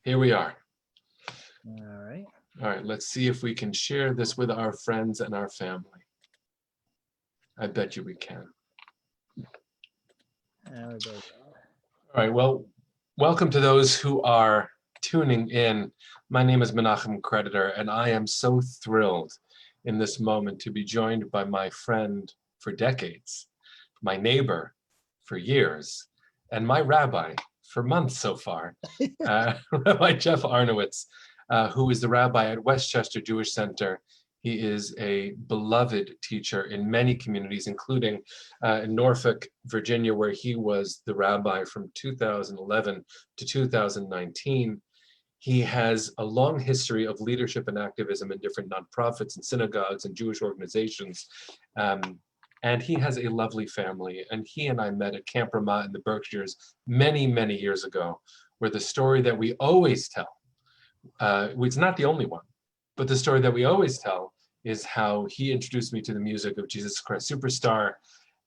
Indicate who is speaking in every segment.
Speaker 1: Here we are.
Speaker 2: All right.
Speaker 1: All right, let's see if we can share this with our friends and our family. I bet you we can.
Speaker 2: There we go.
Speaker 1: All right, well, welcome to those who are tuning in. My name is Menachem Creditor, and I am so thrilled in this moment to be joined by my friend for decades, my neighbor for years, and my rabbi for months so far, Rabbi Jeff Arnowitz, who is the rabbi at Westchester Jewish Center. He is a beloved teacher in many communities, including in Norfolk, Virginia, where he was the rabbi from 2011 to 2019. He has a long history of leadership and activism in different nonprofits and synagogues and Jewish organizations. And he has a lovely family. And he and I met at Camp Ramah in the Berkshires many, many years ago, where the story that we always tell, it's not the only one, but the story that we always tell is how he introduced me to the music of Jesus Christ Superstar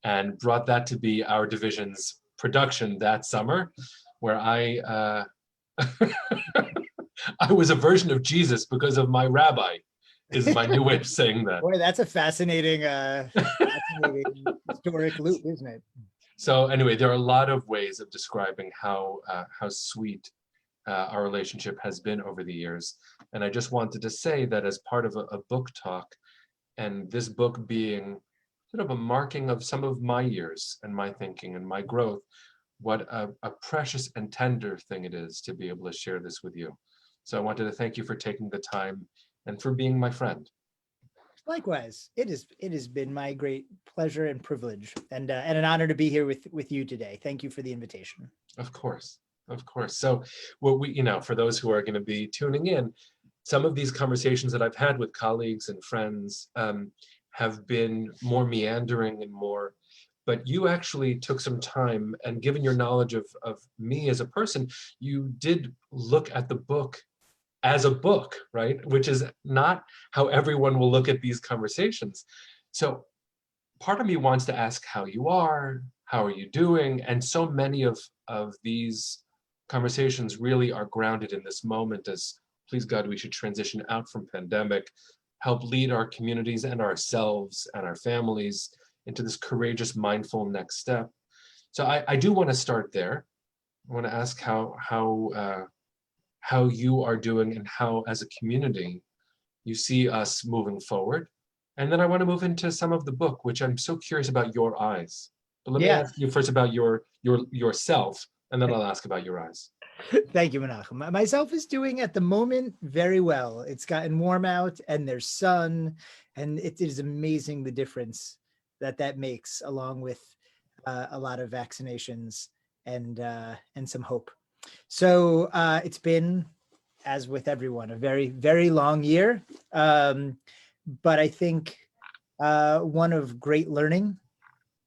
Speaker 1: and brought that to be our division's production that summer, where I I was a version of Jesus because of my rabbi, is my new way of saying that.
Speaker 2: Boy, that's a fascinating, fascinating historic loop, isn't it?
Speaker 1: So anyway, there are a lot of ways of describing how sweet our relationship has been over the years. And I just wanted to say that as part of a book talk, and this book being sort of a marking of some of my years and my thinking and my growth, what a precious and tender thing it is to be able to share this with you. So I wanted to thank you for taking the time and for being my friend.
Speaker 2: Likewise, it has been my great pleasure and privilege, and an honor to be here with you today. Thank you for the invitation.
Speaker 1: Of course. Of course. So what we, for those who are going to be tuning in, some of these conversations that I've had with colleagues and friends have been more meandering and more, but you actually took some time, and given your knowledge of me as a person, you did look at the book as a book, right? Which is not how everyone will look at these conversations. So part of me wants to ask how you are you doing? And so many of these conversations really are grounded in this moment as, please God, we should transition out from pandemic, help lead our communities and ourselves and our families into this courageous, mindful next step. So I do want to start there. I want to ask how you are doing and how, as a community, you see us moving forward. And then I want to move into some of the book, which I'm so curious about your eyes. But let me ask you first about yourself, and then I'll ask about your eyes.
Speaker 2: Thank you, Menachem. Myself is doing at the moment very well. It's gotten warm out and there's sun, and it is amazing the difference that makes, along with a lot of vaccinations and some hope. So it's been, as with everyone, a very, very long year. But I think one of great learning,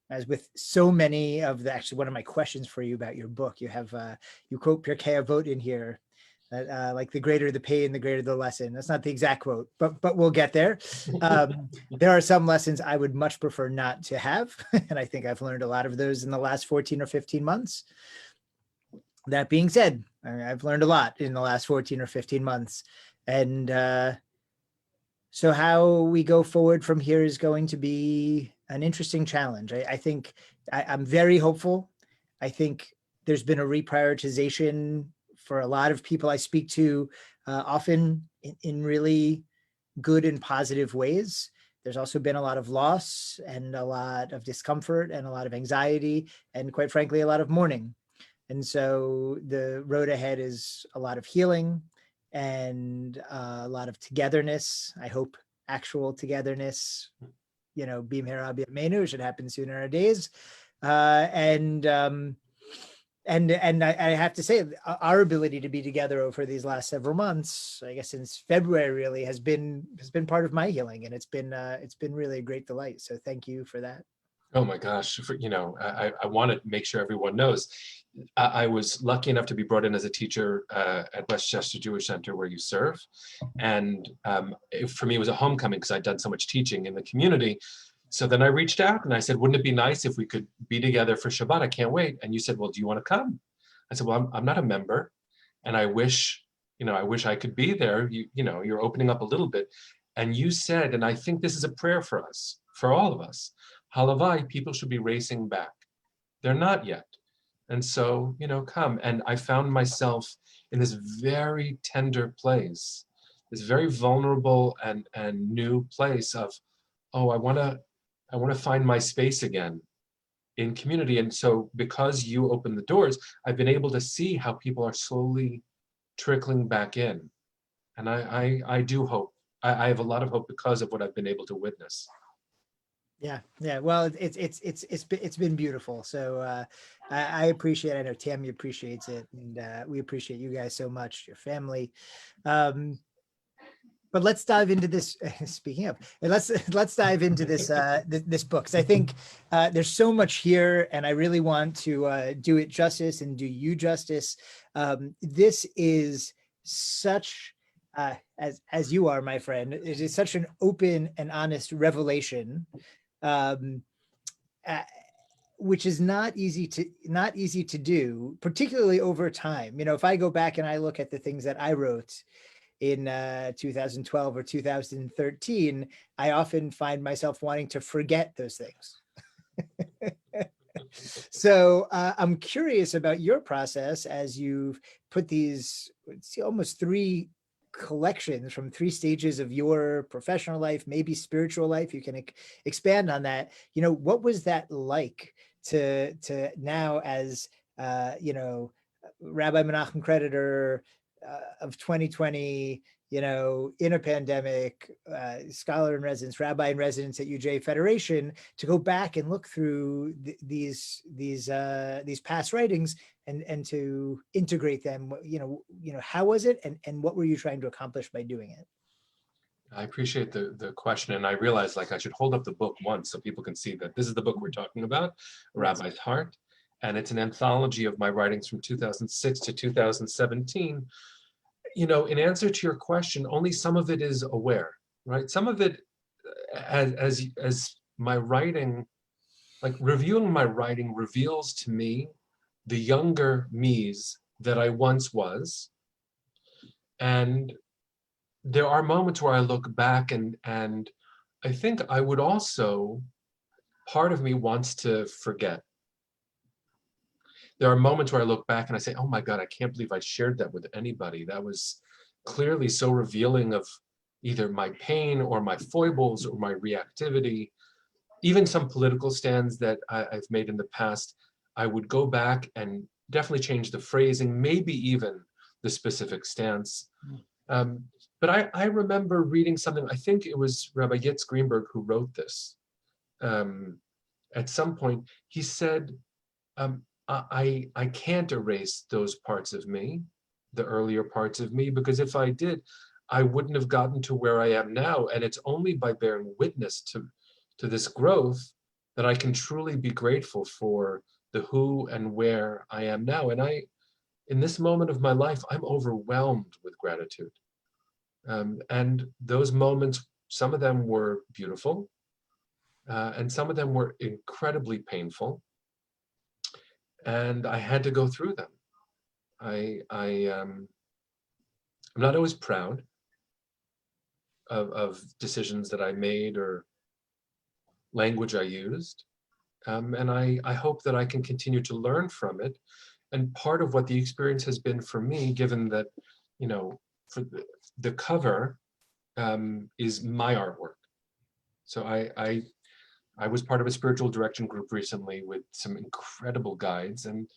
Speaker 2: as with so many of actually one of my questions for you about your book, you have, you quote Pirkei Avot in here, that like the greater the pain, the greater the lesson. That's not the exact quote, but we'll get there. There are some lessons I would much prefer not to have. And I think I've learned a lot of those in the last 14 or 15 months. That being said, I've learned a lot in the last 14 or 15 months. And so how we go forward from here is going to be an interesting challenge. I think I'm very hopeful. I think there's been a reprioritization for a lot of people I speak to, often in really good and positive ways. There's also been a lot of loss and a lot of discomfort and a lot of anxiety and, quite frankly, a lot of mourning. And so the road ahead is a lot of healing and a lot of togetherness. I hope actual togetherness, Bimhera B'Yameinu, should happen soon in our days. And I have to say, our ability to be together over these last several months, I guess since February, really has been part of my healing, and it's been really a great delight. So thank you for that.
Speaker 1: Oh my gosh, I want to make sure everyone knows. I was lucky enough to be brought in as a teacher at Westchester Jewish Center, where you serve. And for me, it was a homecoming because I'd done so much teaching in the community. So then I reached out and I said, wouldn't it be nice if we could be together for Shabbat? I can't wait. And you said, well, do you want to come? I said, well, I'm not a member, and I wish I wish I could be there. You're opening up a little bit. And you said, and I think this is a prayer for us, for all of us, halavai, people should be racing back. They're not yet. And so, come. And I found myself in this very tender place, this very vulnerable and new place of, oh, I want to find my space again in community. And so because you opened the doors, I've been able to see how people are slowly trickling back in. And I do hope, I have a lot of hope because of what I've been able to witness.
Speaker 2: Yeah. Well, it's been beautiful. So I appreciate it. I know Tammy appreciates it, and we appreciate you guys so much, your family. But let's dive into this. Speaking of, let's dive into this this book, because I think there's so much here, and I really want to do it justice and do you justice. This is such, as you are, my friend, it is such an open and honest revelation, which is not easy to do, particularly over time. If I go back and I look at the things that I wrote in 2012 or 2013, I often find myself wanting to forget those things. So I'm curious about your process as you've put these almost 3 collections from 3 stages of your professional life, maybe spiritual life. You can expand on that. What was that like to now as Rabbi Menachem Creditor of 2020, in a pandemic, scholar in residence, rabbi in residence at UJA-Federation, to go back and look through these past writings and to integrate them. How was it, and what were you trying to accomplish by doing it?
Speaker 1: I appreciate the question, and I realized I should hold up the book once so people can see that this is the book we're talking about, Rabbi's Heart, and it's an anthology of my writings from 2006 to 2017. In answer to your question, only some of it is aware, right? Some of it, as my writing, reviewing my writing reveals to me the younger me's that I once was. And there are moments where I look back and I think I would also, part of me wants to forget. There are moments where I look back and I say, oh my God, I can't believe I shared that with anybody. That was clearly so revealing of either my pain or my foibles or my reactivity. Even some political stands that I've made in the past, I would go back and definitely change the phrasing, maybe even the specific stance. But I remember reading something, I think it was Rabbi Yitzhak Greenberg who wrote this. At some point, he said, I can't erase those parts of me, the earlier parts of me, because if I did, I wouldn't have gotten to where I am now. And it's only by bearing witness to this growth that I can truly be grateful for the who and where I am now. And in this moment of my life, I'm overwhelmed with gratitude. And those moments, some of them were beautiful, and some of them were incredibly painful. And I had to go through them. I'm not always proud of decisions that I made or language I used. And I hope that I can continue to learn from it. And part of what the experience has been for me, given that, for the cover is my artwork. So I was part of a spiritual direction group recently with some incredible guides, and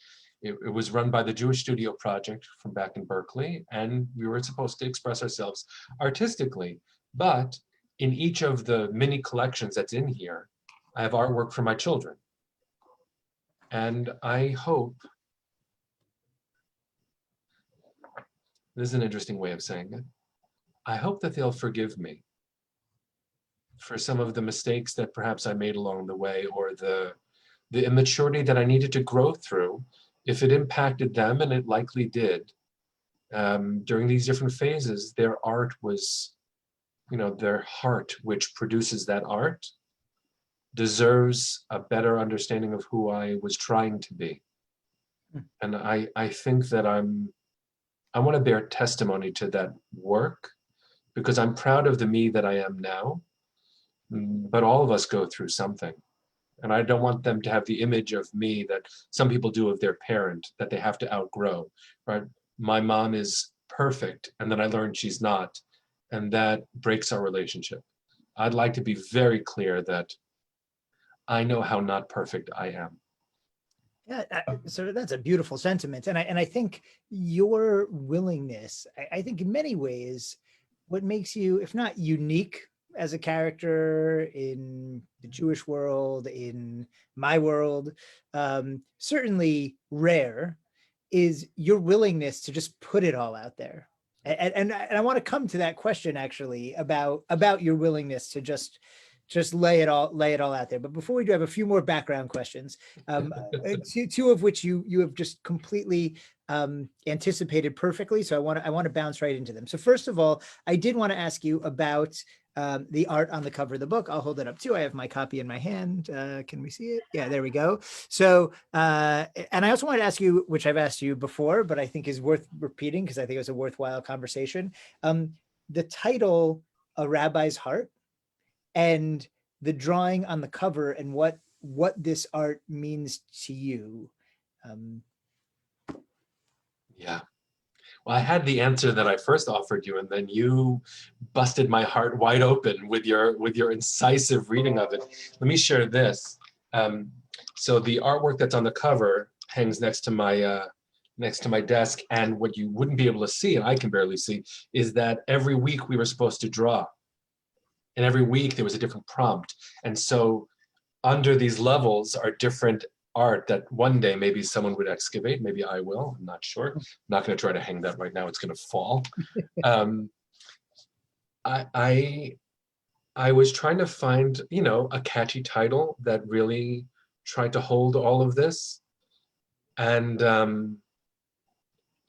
Speaker 1: it was run by the Jewish Studio Project from back in Berkeley, and we were supposed to express ourselves artistically. But in each of the mini collections that's in here, I have artwork for my children. And I hope, this is an interesting way of saying it, I hope that they'll forgive me for some of the mistakes that perhaps I made along the way, or the immaturity that I needed to grow through, if it impacted them, and it likely did. During these different phases, their art was, their heart, which produces that art, deserves a better understanding of who I was trying to be. And I think that I'm I want to bear testimony to that work because I'm proud of the me that I am now, but all of us go through something. And I don't want them to have the image of me that some people do of their parent that they have to outgrow, right? My mom is perfect, and then I learned she's not, and that breaks our relationship. I'd like to be very clear that I know how not perfect I am.
Speaker 2: Yeah, so that's a beautiful sentiment, and I think your willingness, I think in many ways, what makes you, if not unique as a character in the Jewish world, in my world, certainly rare, is your willingness to just put it all out there. And I want to come to that question actually about your willingness to just lay it all out there. But before we do, have a few more background questions, two of which you have just completely anticipated perfectly. So I want to bounce right into them. So first of all, I did want to ask you about the art on the cover of the book. I'll hold it up too. I have my copy in my hand. Can we see it? Yeah, there we go. So, and I also wanted to ask you, which I've asked you before, but I think is worth repeating because I think it was a worthwhile conversation. The title, A Rabbi's Heart, and the drawing on the cover and what this art means to you.
Speaker 1: Yeah. Well, I had the answer that I first offered you, and then you busted my heart wide open with your incisive reading of it. Let me share this. So the artwork that's on the cover hangs next to my desk, and what you wouldn't be able to see, and I can barely see, is that every week we were supposed to draw. And every week there was a different prompt. And so under these levels are different art that one day maybe someone would excavate, maybe I will, I'm not sure. I'm not gonna try to hang that right now, it's gonna fall. I was trying to find, a catchy title that really tried to hold all of this. And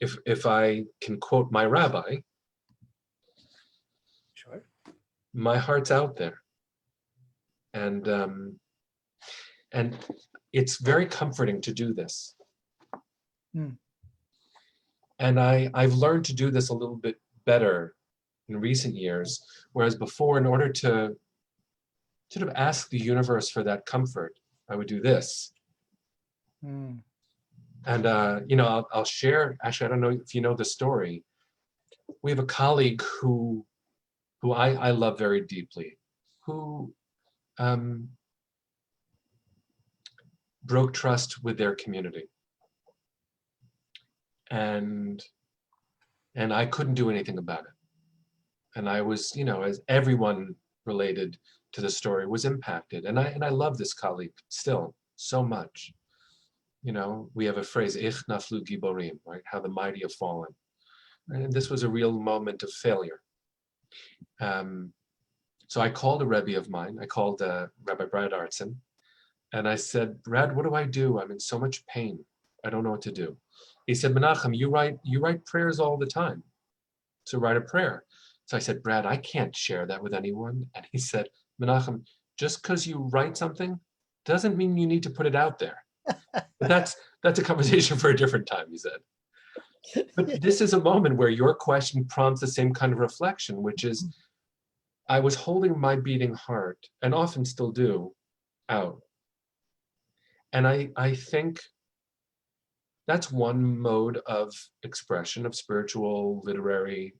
Speaker 1: if I can quote my rabbi,
Speaker 2: Sure.
Speaker 1: My heart's out there. And it's very comforting to do this. And I've learned to do this a little bit better in recent years, whereas before, in order to sort of ask the universe for that comfort, I would do this. And I'll share, actually, I don't know if you know the story. We have a colleague who I love very deeply, who broke trust with their community. And I couldn't do anything about it. And I was, as everyone related to the story was impacted. And I love this colleague still so much. We have a phrase, Ich naflu giborim, right? How the mighty have fallen. And this was a real moment of failure. So I called a Rebbe of mine. I called Rabbi Brad Artson, and I said, Brad, what do I do? I'm in so much pain. I don't know what to do. He said, Menachem, you write prayers all the time. So write a prayer. So I said, Brad, I can't share that with anyone. And he said, Menachem, just because you write something doesn't mean you need to put it out there. But that's a conversation for a different time, he said. But this is a moment where your question prompts the same kind of reflection, which is, I was holding my beating heart, and often still do, out. And I think that's one mode of expression, of spiritual, literary,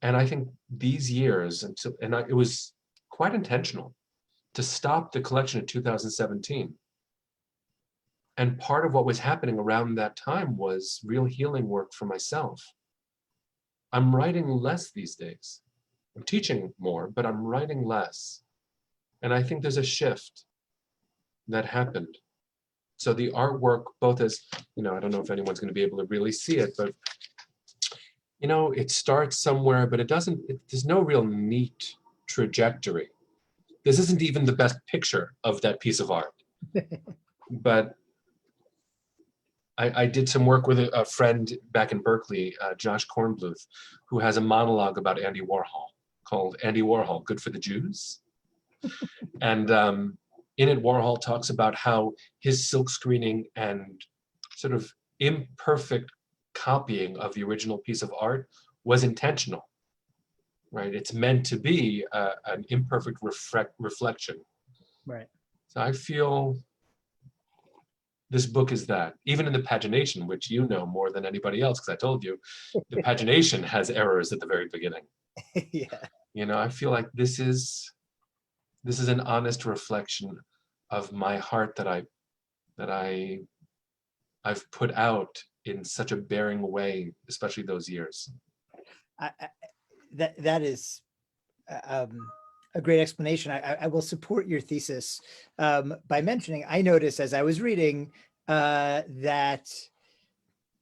Speaker 1: and I think these years, it was quite intentional to stop the collection in 2017. And part of what was happening around that time was real healing work for myself. I'm writing less these days. I'm teaching more, but I'm writing less. And I think there's a shift that happened. So the artwork, both as, I don't know if anyone's going to be able to really see it, but, it starts somewhere, but there's no real neat trajectory. This isn't even the best picture of that piece of art. But I did some work with a friend back in Berkeley, Josh Kornbluth, who has a monologue about Andy Warhol called Andy Warhol, Good for the Jews. And in it, Warhol talks about how his silk screening and sort of imperfect copying of the original piece of art was intentional, right? It's meant to be an imperfect reflection.
Speaker 2: Right.
Speaker 1: So I feel this book is that, even in the pagination, which you know more than anybody else, because I told you, the pagination has errors at the very beginning.
Speaker 2: Yeah.
Speaker 1: You know, I feel like this is an honest reflection of my heart that I've put out in such a bearing way, especially those years.
Speaker 2: That is a great explanation. I will support your thesis by mentioning, I noticed as I was reading that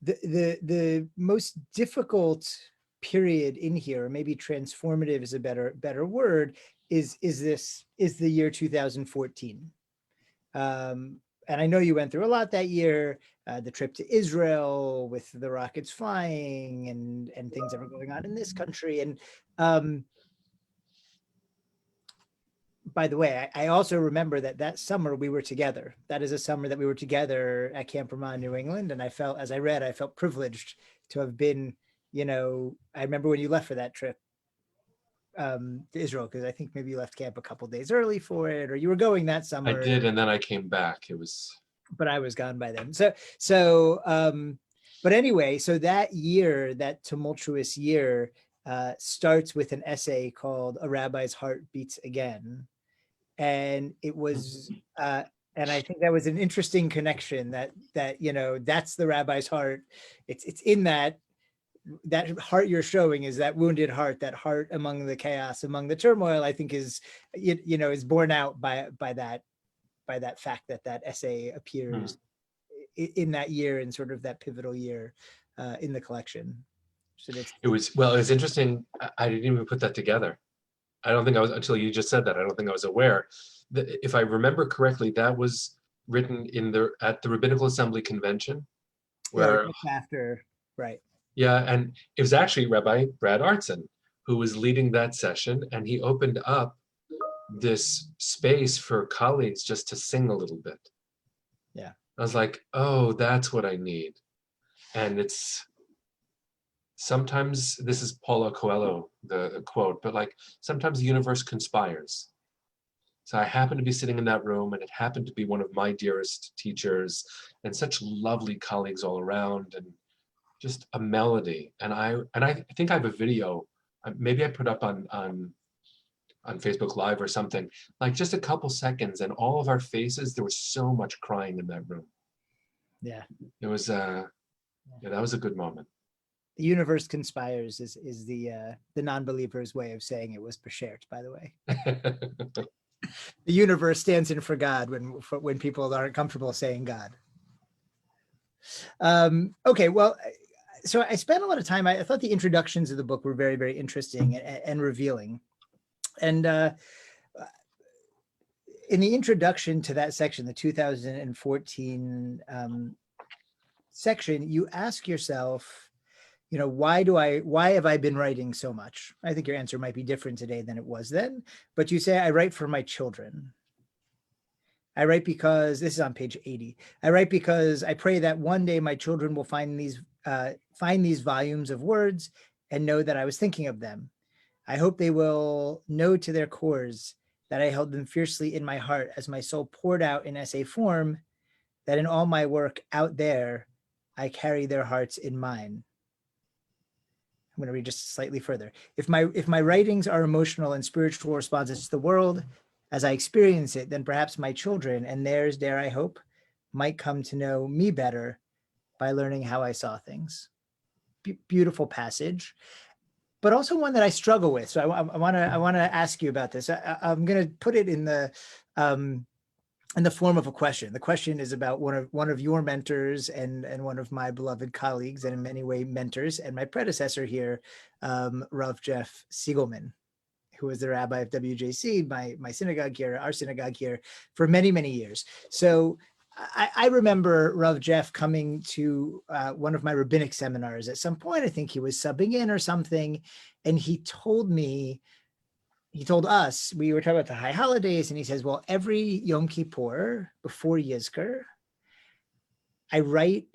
Speaker 2: the most difficult period in here, or maybe transformative is a better word, is the year 2014. And I know you went through a lot that year, the trip to Israel with the rockets flying and things that were going on in this country. And by the way, I also remember that summer we were together. That is a summer that we were together at Camp Vermont, New England. And I felt, as I read, I felt privileged to have been, you know, I remember when you left for that trip to Israel, because I think maybe you left camp a couple days early for it, or you were going that summer.
Speaker 1: I did, and then I came back.
Speaker 2: But I was gone by then. But anyway, so that year, that tumultuous year, starts with an essay called "A Rabbi's Heart Beats Again," and it was, and I think that was an interesting connection. That you know, that's the rabbi's heart. It's in that heart you're showing is that wounded heart, that heart among the chaos, among the turmoil. I think is is borne out by that fact that essay appears in that year, and sort of that pivotal year in the collection. So it
Speaker 1: was interesting. I didn't even put that together. I don't think I was, until you just said that. I don't think I was aware that, if I remember correctly, that was written at the Rabbinical Assembly convention, where
Speaker 2: after, right.
Speaker 1: Yeah, and it was actually Rabbi Brad Artson who was leading that session, and he opened up this space for colleagues just to sing a little bit.
Speaker 2: Yeah.
Speaker 1: I was like, oh, that's what I need. And it's sometimes, this is Paulo Coelho, the quote, but like sometimes the universe conspires. So I happened to be sitting in that room, and it happened to be one of my dearest teachers and such lovely colleagues all around, and just a melody. And I think I have a video, maybe I put up on Facebook Live or something, like just a couple seconds, and all of our faces, there was so much crying in that room.
Speaker 2: Yeah.
Speaker 1: It was that was a good moment.
Speaker 2: The universe conspires is the non-believer's way of saying it was beshert, by the way. The universe stands in for God when people aren't comfortable saying God. Okay, well, so I spent a lot of time. I thought the introductions of the book were very, very interesting and revealing. And in the introduction to that section, the 2014 section, you ask yourself, why have I been writing so much? I think your answer might be different today than it was then, but you say, I write for my children. I write because, this is on page 80, I write because I pray that one day my children will find these volumes of words and know that I was thinking of them. I hope they will know to their cores that I held them fiercely in my heart as my soul poured out in essay form, that in all my work out there, I carry their hearts in mine. I'm going to read just slightly further. If my writings are emotional and spiritual responses to the world as I experience it, then perhaps my children and theirs, dare I hope, might come to know me better by learning how I saw things. Beautiful passage, but also one that I struggle with. So I want to ask you about this. I'm going to put it in the form of a question. The question is about one of your mentors and one of my beloved colleagues, and in many ways mentors, and my predecessor here, Rav Jeff Siegelman, who was the rabbi of WJC, my synagogue here, our synagogue here, for many, many years. So I remember Rav Jeff coming to one of my rabbinic seminars at some point. I think he was subbing in or something, and he told us, we were talking about the high holidays, and he says, well, every Yom Kippur before Yizkor, I write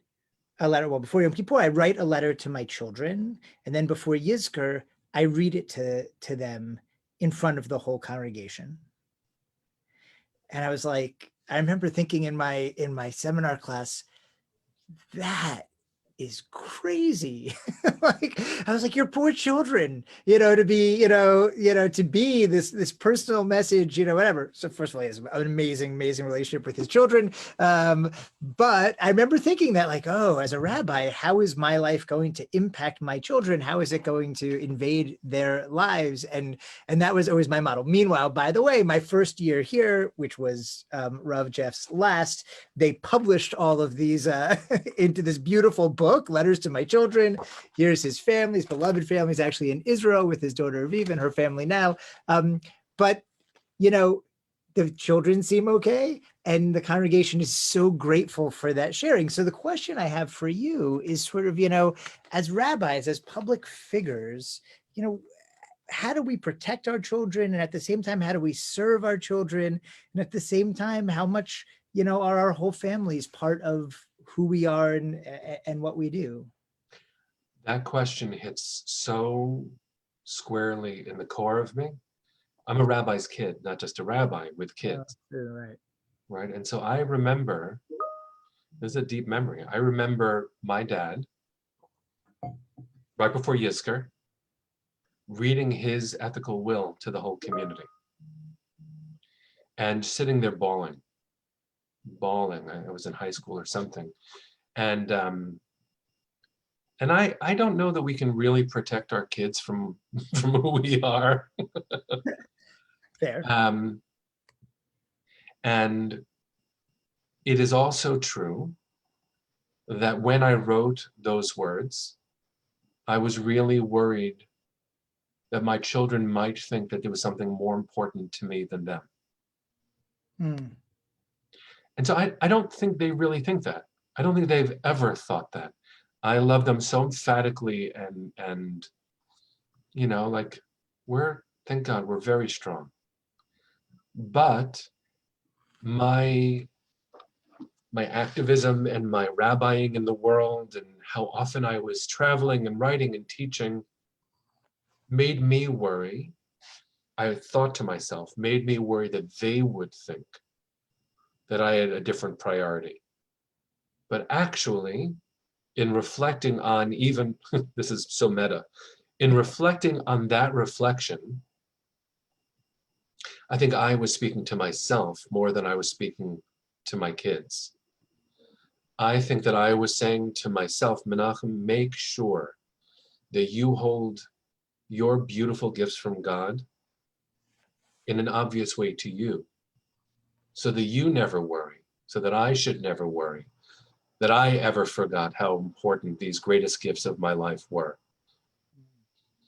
Speaker 2: a letter. Well, before Yom Kippur, I write a letter to my children, and then before Yizkor, I read it to them in front of the whole congregation. And I was like, I remember thinking in my seminar class, that is crazy. Like, I was like, your poor children, to be, to be this personal message, whatever. So first of all, he has an amazing relationship with his children. But I remember thinking that, like, oh, as a rabbi, how is my life going to impact my children? How is it going to invade their lives? And that was always my model. Meanwhile, by the way, my first year here, which was Rav Jeff's last, they published all of these into this beautiful book, Letters to My Children. Here's his family, his beloved family. He's actually in Israel with his daughter Aviv and her family now. But, the children seem okay, and the congregation is so grateful for that sharing. So the question I have for you is sort of, as rabbis, as public figures, how do we protect our children? And at the same time, how do we serve our children? And at the same time, how much, are our whole families part of who we are and what we do?
Speaker 1: That question hits so squarely in the core of me. I'm a rabbi's kid, not just a rabbi with kids.
Speaker 2: Oh, right.
Speaker 1: Right. And so I remember, there's a deep memory. I remember my dad, right before Yizkor, reading his ethical will to the whole community and sitting there bawling. I was in high school or something. And I don't know that we can really protect our kids from who we are.
Speaker 2: Fair.
Speaker 1: And it is also true that when I wrote those words, I was really worried that my children might think that there was something more important to me than them. And so I don't think they really think that. I don't think they've ever thought that. I love them so emphatically and like thank God, we're very strong. But my activism and my rabbiing in the world and how often I was traveling and writing and teaching made me worry. I thought to myself, made me worry that they would think that I had a different priority. But actually, in reflecting on even, this is so meta, in reflecting on that reflection, I think I was speaking to myself more than I was speaking to my kids. I think that I was saying to myself, Menachem, make sure that you hold your beautiful gifts from God in an obvious way to you, so that you never worry, so that I should never worry, that I ever forgot how important these greatest gifts of my life were.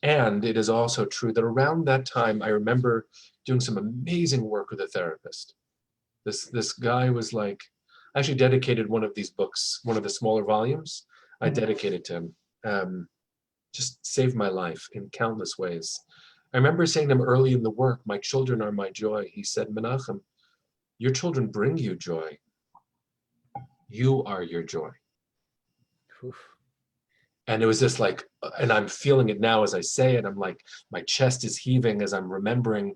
Speaker 1: And it is also true that around that time, I remember doing some amazing work with a therapist. This guy was like, I actually dedicated one of these books, one of the smaller volumes, I dedicated to him. Just saved my life in countless ways. I remember saying to him early in the work, my children are my joy. He said, Menachem, your children bring you joy. You are your joy.
Speaker 2: Oof.
Speaker 1: And it was just like, and I'm feeling it now as I say it, I'm like, my chest is heaving as I'm remembering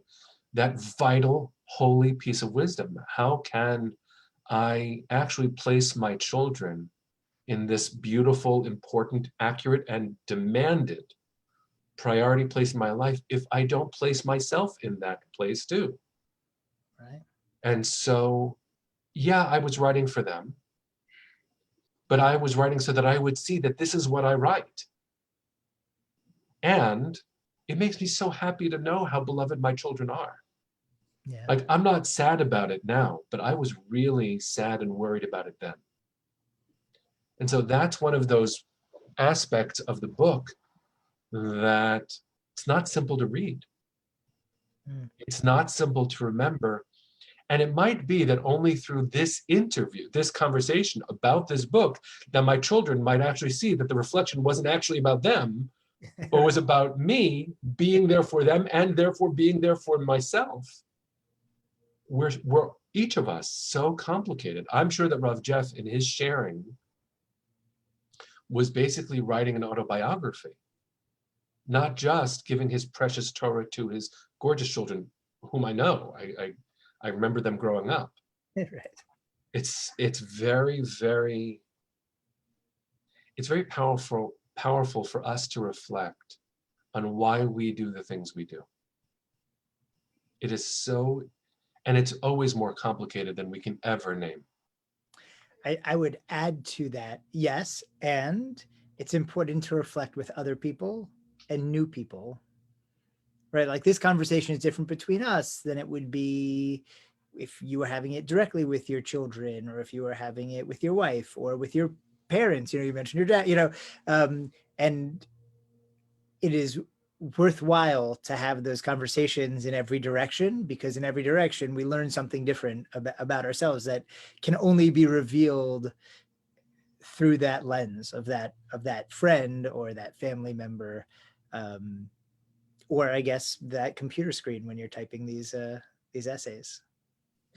Speaker 1: that vital, holy piece of wisdom. How can I actually place my children in this beautiful, important, accurate, and demanded priority place in my life if I don't place myself in that place too?
Speaker 2: Right.
Speaker 1: And so, yeah, I was writing for them, but I was writing so that I would see that this is what I write. And it makes me so happy to know how beloved my children are.
Speaker 2: Yeah.
Speaker 1: Like, I'm not sad about it now, but I was really sad and worried about it then. And so that's one of those aspects of the book that it's not simple to read. It's not simple to remember. And it might be that only through this interview, this conversation about this book, that my children might actually see that the reflection wasn't actually about them, but was about me being there for them and therefore being there for myself. We're each of us so complicated. I'm sure that Rav Jeff in his sharing was basically writing an autobiography, not just giving his precious Torah to his gorgeous children, whom I know. I remember them growing up.
Speaker 2: Right.
Speaker 1: It's very, very, it's very powerful for us to reflect on why we do the things we do. It is so, and it's always more complicated than we can ever name.
Speaker 2: I would add to that, yes, and it's important to reflect with other people and new people, right? Like this conversation is different between us than it would be if you were having it directly with your children, or if you were having it with your wife or with your parents. You mentioned your dad, and it is worthwhile to have those conversations in every direction, because in every direction we learn something different about ourselves that can only be revealed through that lens of that friend or that family member, or I guess that computer screen when you're typing these essays.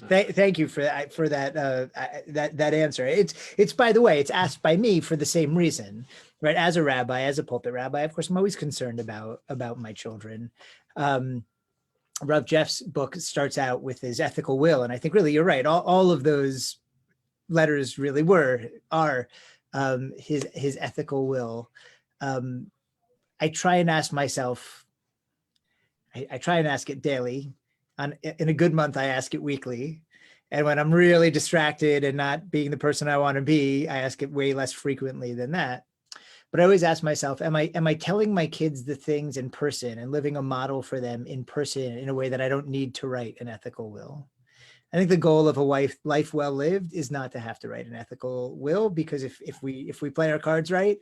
Speaker 2: Thank you for that answer. It's by the way, it's asked by me for the same reason, right? As a rabbi, as a pulpit rabbi, of course, I'm always concerned about my children. Rav Jeff's book starts out with his ethical will, and I think really you're right. All of those letters really are his ethical will. I try and ask myself. I try and ask it daily. In a good month, I ask it weekly. And when I'm really distracted and not being the person I want to be, I ask it way less frequently than that. But I always ask myself, am I telling my kids the things in person and living a model for them in person in a way that I don't need to write an ethical will? I think the goal of a life well lived is not to have to write an ethical will, because if we play our cards right,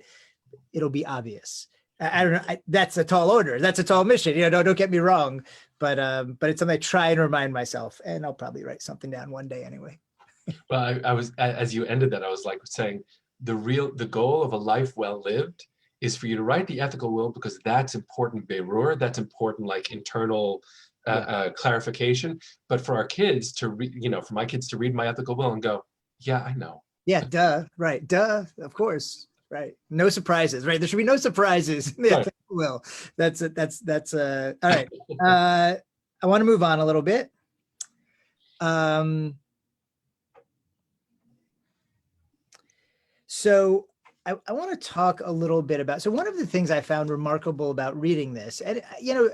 Speaker 2: it'll be obvious. I don't know. That's a tall order. That's a tall mission. Don't get me wrong, but it's something I try and remind myself, and I'll probably write something down one day anyway.
Speaker 1: Well, I was, as you ended that, I was like saying the goal of a life well lived is for you to write the ethical will, because that's important berur, that's important like internal clarification. But for our kids to read, for my kids to read my ethical will and go, yeah, I know.
Speaker 2: Yeah, duh, right, duh, of course. Right. No surprises, right? There should be no surprises in the ethical will. That's all right. I want to move on a little bit. So I want to talk a little bit about, so one of the things I found remarkable about reading this, and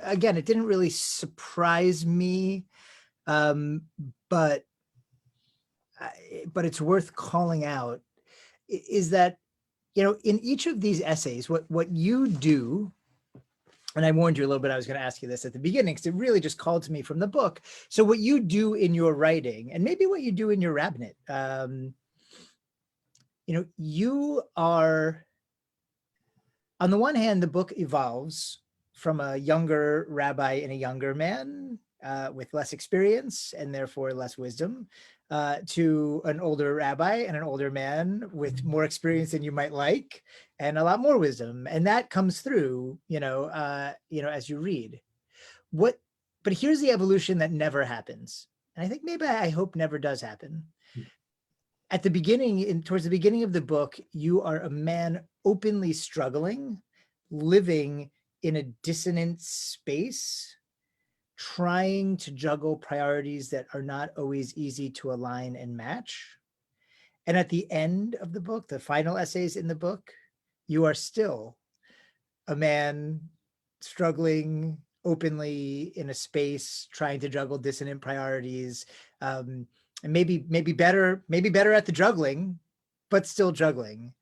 Speaker 2: again, it didn't really surprise me, but it's worth calling out, is that in each of these essays, what you do, and I warned you a little bit, I was going to ask you this at the beginning, because it really just called to me from the book. So what you do in your writing, and maybe what you do in your rabbinate, you are, on the one hand, the book evolves from a younger rabbi and a younger man with less experience and therefore less wisdom, to an older rabbi and an older man with more experience than you might like and a lot more wisdom, and that comes through as you read. But here's the evolution that never happens, and I think I hope never does happen. At the beginning, towards the beginning of the book, you are a man openly struggling, living in a dissonant space, trying to juggle priorities that are not always easy to align and match. And at the end of the book, the final essays in the book, you are still a man struggling openly in a space, trying to juggle dissonant priorities, and maybe better at the juggling, but still juggling.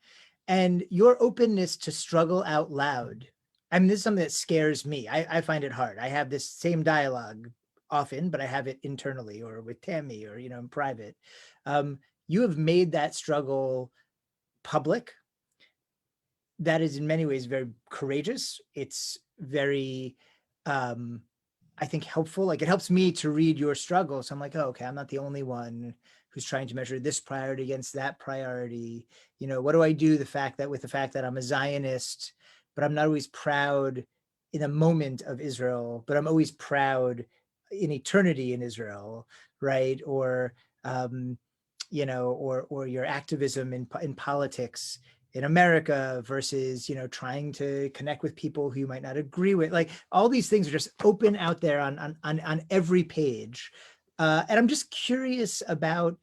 Speaker 2: And your openness to struggle out loud, I mean, this is something that scares me. I find it hard. I have this same dialogue often, but I have it internally or with Tammy or, in private. You have made that struggle public. That is in many ways very courageous. It's very, I think, helpful. Like, it helps me to read your struggle. So I'm like, oh, okay, I'm not the only one who's trying to measure this priority against that priority. What do I do with the fact that I'm a Zionist, but I'm not always proud in a moment of Israel, but I'm always proud in eternity in Israel, right? Or, or your activism in politics in America versus, trying to connect with people who you might not agree with. Like all these things are just open out there on every page. And I'm just curious about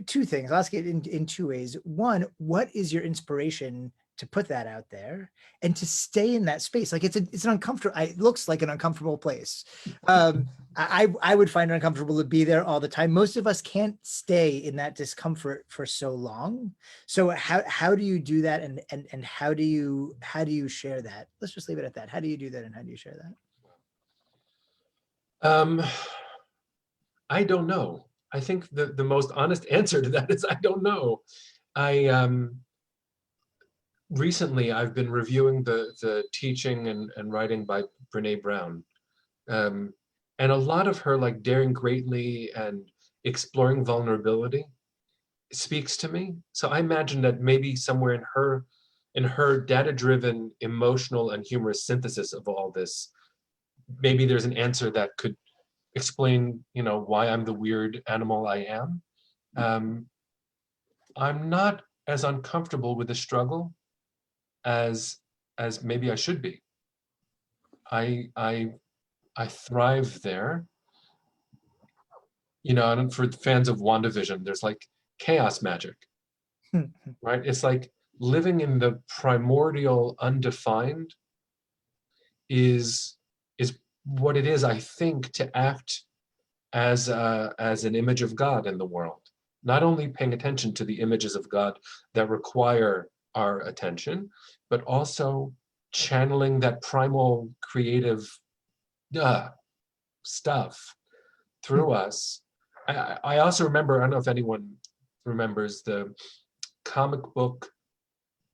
Speaker 2: two things. I'll ask it in two ways. One, what is your inspiration to put that out there and to stay in that space? Like it's an uncomfortable, it looks like an uncomfortable place. I would find it uncomfortable to be there all the time. Most of us can't stay in that discomfort for so long. So how do you do that? And how do you share that? Let's just leave it at that. How do you do that? And how do you share
Speaker 1: that? I don't know. I think the most honest answer to that is I don't know. Recently I've been reviewing the teaching and writing by Brene Brown. And a lot of her like daring greatly and exploring vulnerability speaks to me. So I imagine that maybe somewhere in her data-driven, emotional and humorous synthesis of all this, maybe there's an answer that could explain, why I'm the weird animal I am. I'm not as uncomfortable with the struggle as maybe I should be. I thrive there. And for fans of WandaVision, there's like chaos magic, right? It's like living in the primordial undefined is what it is, I think, to act as an image of God in the world. Not only paying attention to the images of God that require our attention, but also channeling that primal creative stuff through us. I also remember, I don't know if anyone remembers the comic book,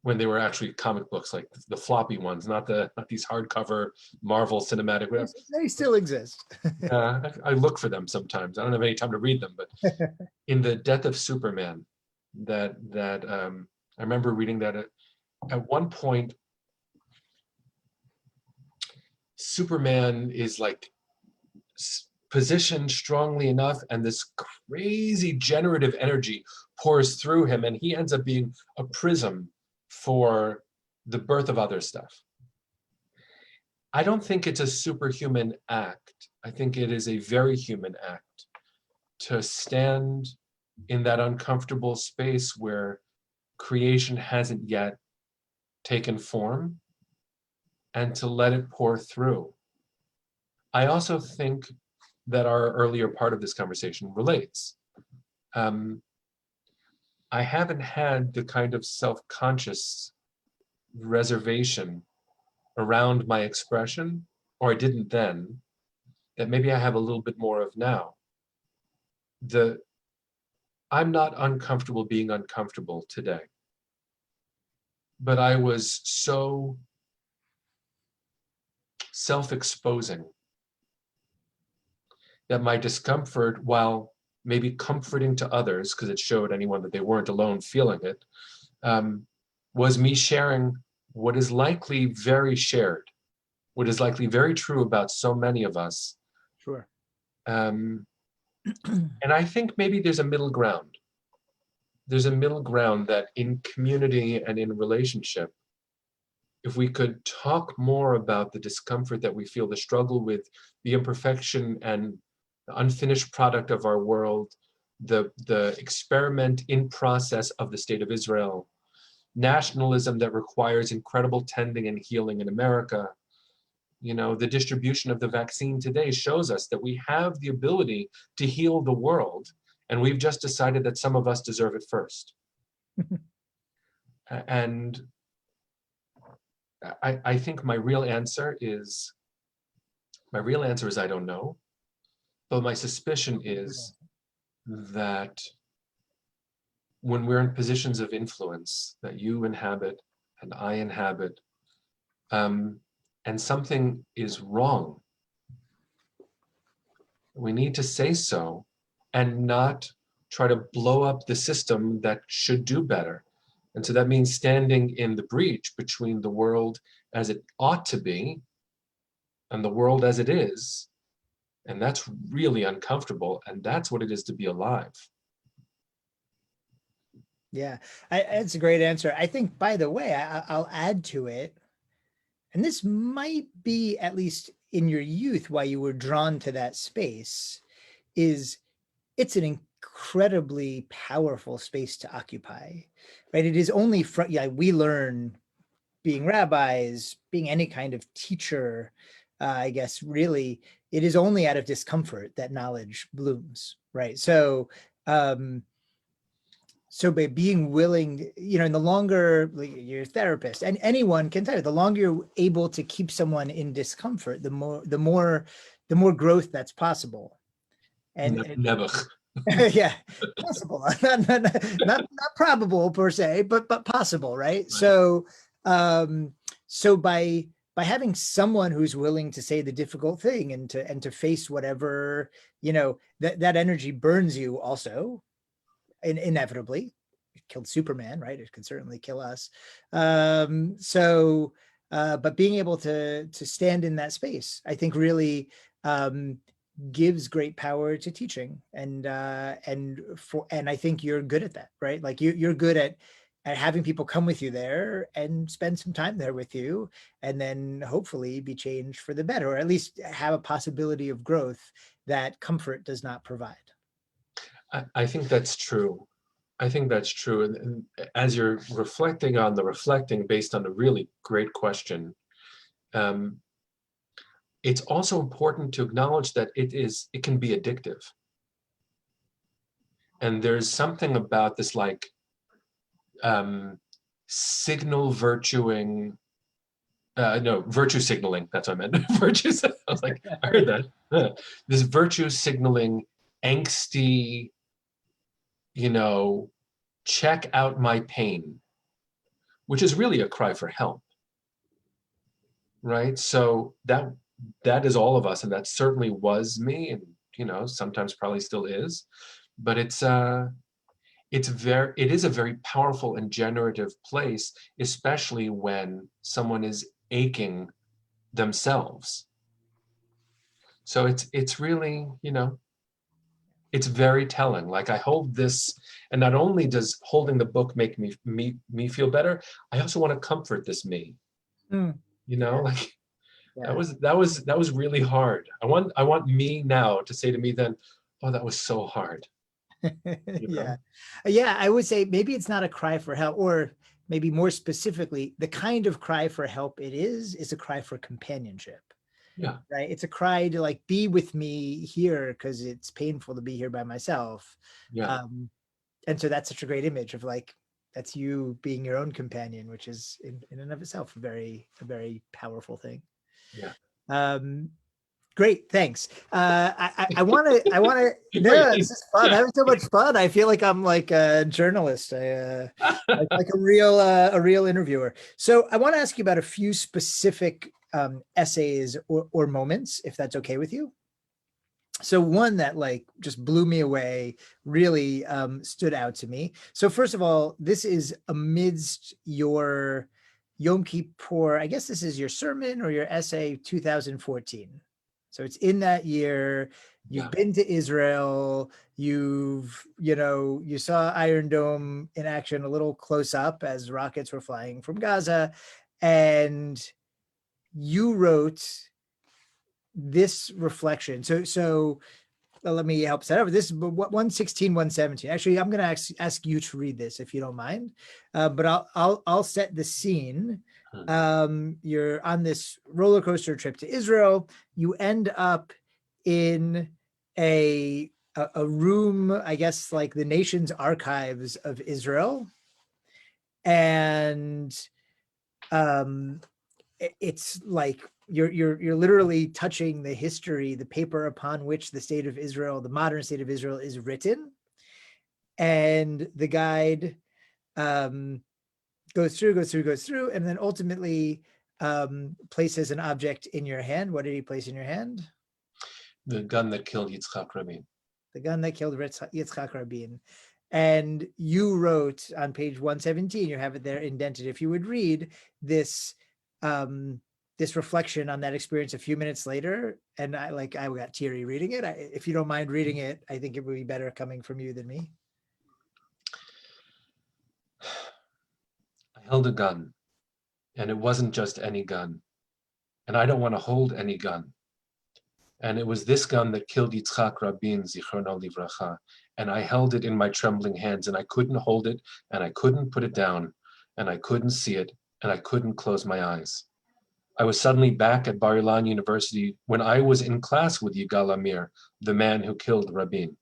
Speaker 1: when they were actually comic books, like the floppy ones, not these hardcover Marvel cinematic. Whatever.
Speaker 2: They still exist.
Speaker 1: I look for them sometimes. I don't have any time to read them, but in the Death of Superman, that I remember reading that at one point, Superman is like positioned strongly enough, and this crazy generative energy pours through him, and he ends up being a prism for the birth of other stuff. I don't think it's a superhuman act. I think it is a very human act to stand in that uncomfortable space where creation hasn't yet taken form and to let it pour through. I also think that our earlier part of this conversation relates. I haven't had the kind of self-conscious reservation around my expression, or I didn't then, that maybe I have a little bit more of now. I'm not uncomfortable being uncomfortable today, but I was so self-exposing that my discomfort, while maybe comforting to others, because it showed anyone that they weren't alone feeling it, was me sharing what is likely very shared, what is likely very true about so many of us.
Speaker 2: Sure.
Speaker 1: And I think maybe there's a middle ground. There's a middle ground that in community and in relationship, if we could talk more about the discomfort that we feel, the struggle with the imperfection and the unfinished product of our world, the experiment in process of the state of Israel, nationalism that requires incredible tending and healing in America. The distribution of the vaccine today shows us that we have the ability to heal the world, and we've just decided that some of us deserve it first. And I think my real answer is I don't know, but my suspicion is that when we're in positions of influence that you inhabit and I inhabit, and something is wrong, we need to say so and not try to blow up the system that should do better. And so that means standing in the breach between the world as it ought to be and the world as it is. And that's really uncomfortable. And that's what it is to be alive.
Speaker 2: Yeah, that's a great answer. I think, by the way, I'll add to it, and this might be, at least in your youth, why you were drawn to that space, is it's an incredibly powerful space to occupy, right? It is only from, yeah, we learn being rabbis, being any kind of teacher, I guess, really, it is only out of discomfort that knowledge blooms, right? So by being willing, and the longer, like, you're a therapist, and anyone can tell you, the longer you're able to keep someone in discomfort, the more growth that's possible. And
Speaker 1: Never.
Speaker 2: yeah, possible, not probable per se, but possible, right? So by having someone who's willing to say the difficult thing and to face whatever, that energy burns you also, inevitably. It killed Superman, right? It could certainly kill us. But being able to stand in that space, I think, really gives great power to teaching, and I think you're good at that, right? Like you're good at having people come with you there and spend some time there with you, and then hopefully be changed for the better, or at least have a possibility of growth that comfort does not provide.
Speaker 1: I think that's true. I think that's true. And as you're reflecting on the reflecting based on a really great question, it's also important to acknowledge that it can be addictive. And there's something about this, like, signal virtuing, no, virtue signaling, that's what I meant. Virtue, I was like, I heard that. This virtue signaling, angsty, check out my pain, which is really a cry for help, right? So that is all of us, and that certainly was me, and sometimes probably still is, but it is a very powerful and generative place, especially when someone is aching themselves. So it's really, it's very telling. Like, I hold this, and not only does holding the book make me feel better, I also want to comfort this me. Like, yeah. that was really hard. I want me now to say to me then, oh, that was so hard.
Speaker 2: Yeah. I would say maybe it's not a cry for help, or maybe more specifically, the kind of cry for help it is a cry for companionship.
Speaker 1: Yeah.
Speaker 2: Right. It's a cry to, like, be with me here because it's painful to be here by myself.
Speaker 1: Yeah.
Speaker 2: And so that's such a great image of, like, that's you being your own companion, which is in and of itself a very powerful thing.
Speaker 1: Yeah.
Speaker 2: Great, thanks. I want to. No, this is fun. I'm having so much fun. I feel like I'm like a journalist. Like a real interviewer. So I want to ask you about a few specific essays or moments, if that's okay with you. So one that, like, just blew me away, really stood out to me. So first of all, this is amidst your Yom Kippur. I guess this is your sermon or your essay, 2014. So it's in that year. You've been to Israel. You saw Iron Dome in action a little close up as rockets were flying from Gaza, and you wrote this reflection. So let me help set up. This is 116, 117. Actually, I'm going to ask you to read this if you don't mind. But I'll set the scene. You're on this roller coaster trip to Israel. You end up in a room, I guess, like the nation's archives of Israel, and it's like you're literally touching the history, the paper upon which the state of Israel, the modern state of Israel, is written. And the guide goes through, and then ultimately places an object in your hand. What did he place in your hand?
Speaker 1: The gun that killed Yitzhak Rabin.
Speaker 2: The gun that killed Yitzhak Rabin. And you wrote on page 117, you have it there indented, if you would read this this reflection on that experience a few minutes later. And I got teary reading it. If you don't mind reading it, I think it would be better coming from you than me.
Speaker 1: held a gun, and it wasn't just any gun. And I don't want to hold any gun. And it was this gun that killed Yitzhak Rabin, Zichrono Livracha. And I held it in my trembling hands, and I couldn't hold it, and I couldn't put it down, and I couldn't see it, and I couldn't close my eyes. I was suddenly back at Bar Ilan University when I was in class with Yigal Amir, the man who killed Rabin.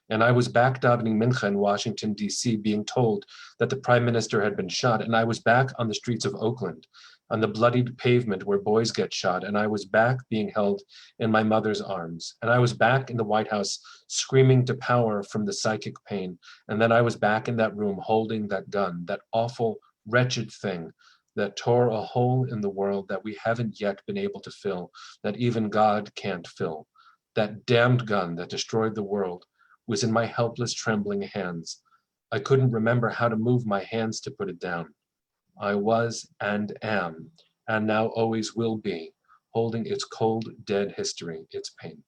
Speaker 1: And I was back davening Mincha in Washington, D.C., being told that the prime minister had been shot. And I was back on the streets of Oakland, on the bloodied pavement where boys get shot. And I was back being held in my mother's arms. And I was back in the White House screaming to power from the psychic pain. And then I was back in that room holding that gun, that awful, wretched thing that tore a hole in the world that we haven't yet been able to fill, that even God can't fill. That damned gun that destroyed the world was in my helpless, trembling hands. I couldn't remember how to move my hands to put it down. I was and am, and now always will be, holding its cold, dead history, its pain.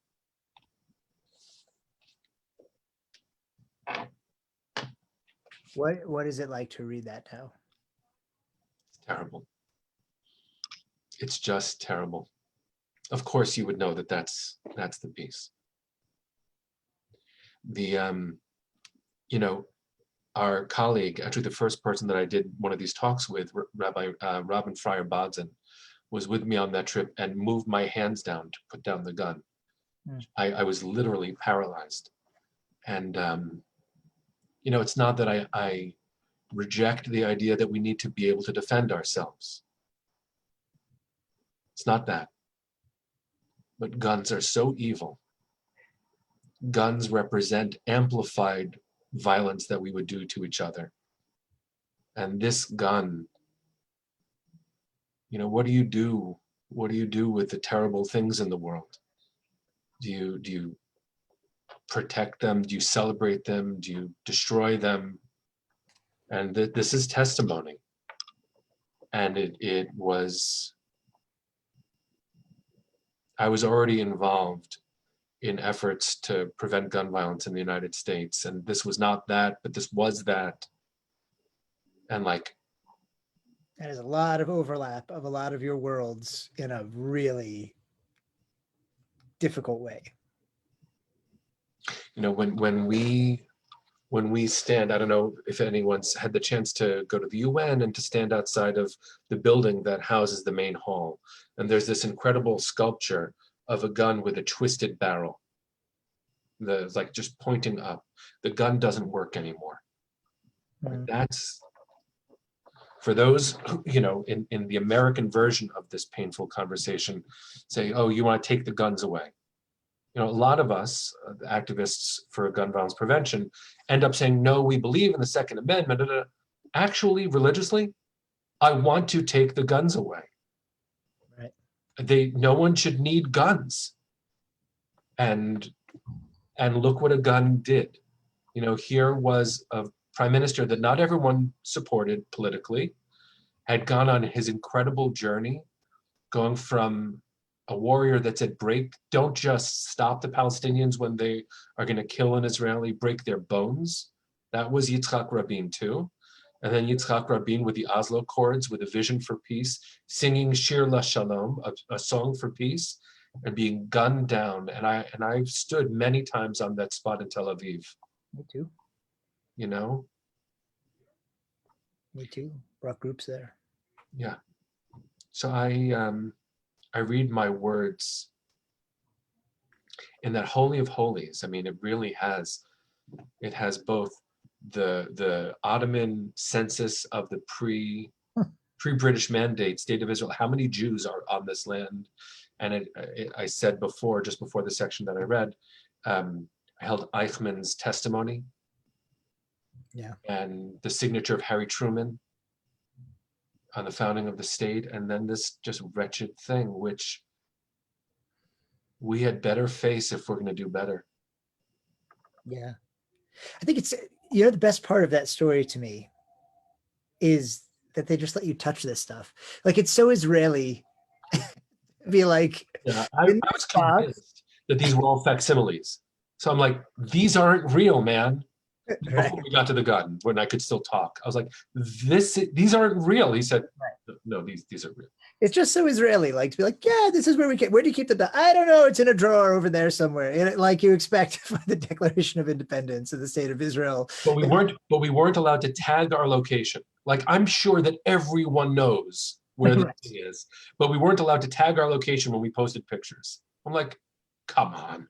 Speaker 2: What is it like to read that now?
Speaker 1: It's terrible. It's just terrible. Of course you would know that that's the piece. Our colleague, actually the first person that I did one of these talks with, Rabbi Robin Fryer Bodzin, was with me on that trip and moved my hands down to put down the gun. I was literally paralyzed. And, it's not that I reject the idea that we need to be able to defend ourselves. It's not that. But guns are so evil. Guns represent amplified violence that we would do to each other. And this gun, what do you do? What do you do with the terrible things in the world? Do you protect them? Do you celebrate them? Do you destroy them? And this is testimony. And I was already involved in efforts to prevent gun violence in the United States. And this was not that, but this was that. And
Speaker 2: that is a lot of overlap of a lot of your worlds in a really difficult way.
Speaker 1: When we stand, I don't know if anyone's had the chance to go to the UN and to stand outside of the building that houses the main hall. And there's this incredible sculpture of a gun with a twisted barrel. It's like just pointing up. The gun doesn't work anymore. That's, for those who, in the American version of this painful conversation, say, oh, you want to take the guns away. A lot of us, activists for gun violence prevention, end up saying, no, we believe in the Second Amendment. Actually, religiously, I want to take the guns away. No one should need guns. And look what a gun did. Here was a prime minister that not everyone supported politically, had gone on his incredible journey, going from a warrior that said, don't just stop the Palestinians when they are going to kill an Israeli, break their bones. That was Yitzhak Rabin too. And then Yitzhak Rabin with the Oslo Accords, with a vision for peace, singing Shir LaShalom, a song for peace, and being gunned down. And I've stood many times on that spot in Tel Aviv.
Speaker 2: Me too. Me too. Brought groups there.
Speaker 1: Yeah. So I read my words in that Holy of Holies. I mean, it really has both the Ottoman census of the pre-British Mandate, State of Israel, how many Jews are on this land? And I said before, just before the section that I read, I held Eichmann's testimony.
Speaker 2: Yeah.
Speaker 1: And the signature of Harry Truman on the founding of the state, and then this just wretched thing, which we had better face if we're going to do better.
Speaker 2: Yeah. I think it's, the best part of that story to me is that they just let you touch this stuff. It's so Israeli. Be like,
Speaker 1: yeah, I was convinced that these were all facsimiles. So I'm like, these aren't real, man.
Speaker 2: Right.
Speaker 1: before we got to the gun, when I could still talk. I was like, these aren't real. He said, no, these are real.
Speaker 2: It's just so Israeli, like to be like, yeah, this is where where do you keep the gun? I don't know. It's in a drawer over there somewhere. Like you expect for the Declaration of Independence of the State of Israel.
Speaker 1: But we weren't allowed to tag our location. Like, I'm sure that everyone knows where the thing is, but we weren't allowed to tag our location when we posted pictures. I'm like, come on.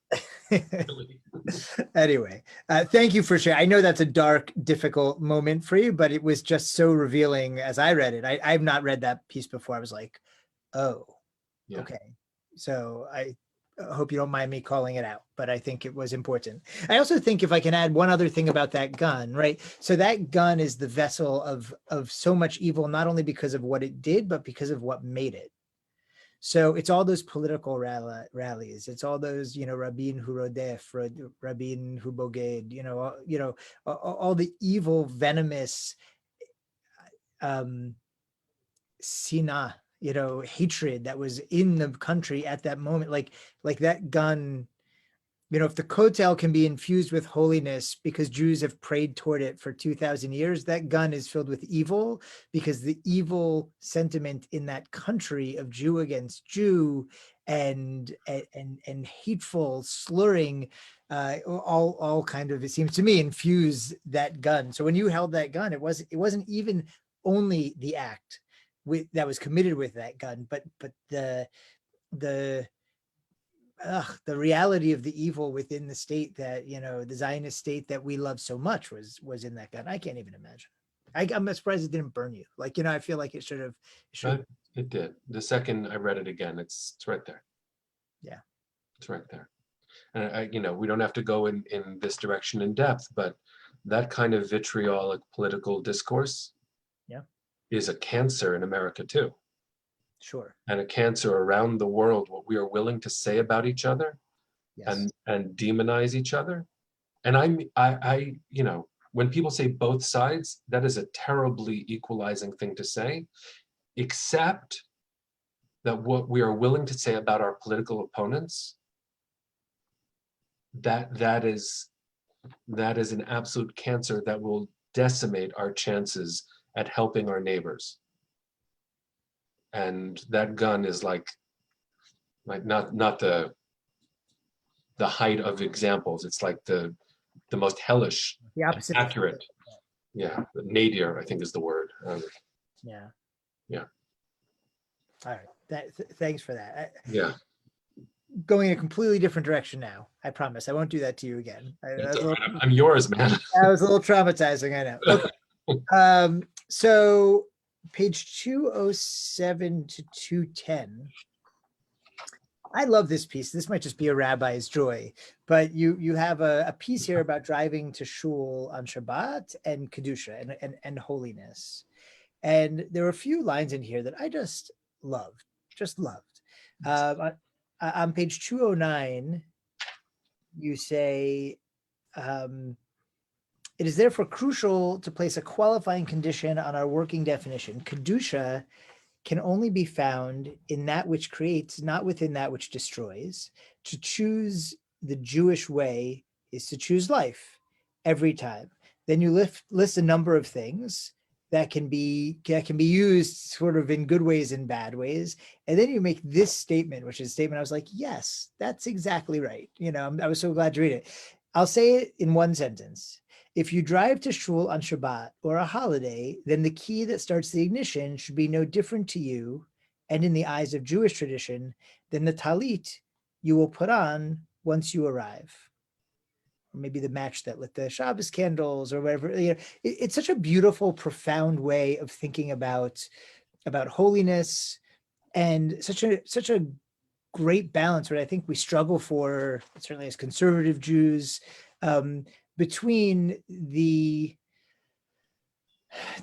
Speaker 2: Anyway, thank you for sharing. I know that's a dark, difficult moment for you, but it was just so revealing as I read it. I've not read that piece before. I was like, oh, yeah. Okay. So I hope you don't mind me calling it out, but I think it was important. I also think if I can add one other thing about that gun, right? So that gun is the vessel of so much evil, not only because of what it did, but because of what made it. So it's all those political rallies. It's all those, Rabin hu rodef, Rabin hu boged, all the evil, venomous sinah, hatred that was in the country at that moment. Like that gun, if the kotel can be infused with holiness because Jews have prayed toward it for 2,000 years, that gun is filled with evil because the evil sentiment in that country of Jew against Jew and hateful slurring, all kind of, it seems to me, infuse that gun. So when you held that gun, it wasn't even only the act that was committed with that gun, but the reality of the evil within the state that, the Zionist state that we love so much was in that gun. I can't even imagine. I'm surprised it didn't burn you. I feel like it should have.
Speaker 1: It did. The second I read it again, it's right there.
Speaker 2: Yeah.
Speaker 1: It's right there. And we don't have to go in this direction in depth, but that kind of vitriolic political discourse is a cancer in America too.
Speaker 2: Sure.
Speaker 1: And a cancer around the world, what we are willing to say about each other, and demonize each other. And I when people say both sides, that is a terribly equalizing thing to say, except that what we are willing to say about our political opponents, that is an absolute cancer that will decimate our chances at helping our neighbors. And that gun is like not the height of examples. It's like the most hellish,
Speaker 2: the opposite,
Speaker 1: accurate. Yeah, nadir, I think, is the word.
Speaker 2: Yeah. All right. Thanks for that.
Speaker 1: Yeah.
Speaker 2: Going in a completely different direction now. I promise I won't do that to you again.
Speaker 1: I'm yours, man.
Speaker 2: That was a little traumatizing, I know. Okay. So page 207 to 210. I love this piece. This might just be a rabbi's joy, but you have a piece here about driving to shul on Shabbat and Kedusha and holiness. And there were a few lines in here that I just loved. On page 209, you say, it is therefore crucial to place a qualifying condition on our working definition. Kedusha can only be found in that which creates, not within that which destroys. To choose the Jewish way is to choose life every time. Then you list a number of things that can be used sort of in good ways and bad ways. And then you make this statement, which is a statement I was like, yes, that's exactly right. I was so glad to read it. I'll say it in one sentence. If you drive to shul on Shabbat or a holiday, then the key that starts the ignition should be no different to you, and in the eyes of Jewish tradition, than the talit you will put on once you arrive. Or maybe the match that lit the Shabbos candles or whatever. It's such a beautiful, profound way of thinking about holiness, and such a great balance, what I think we struggle for, certainly as conservative Jews, between the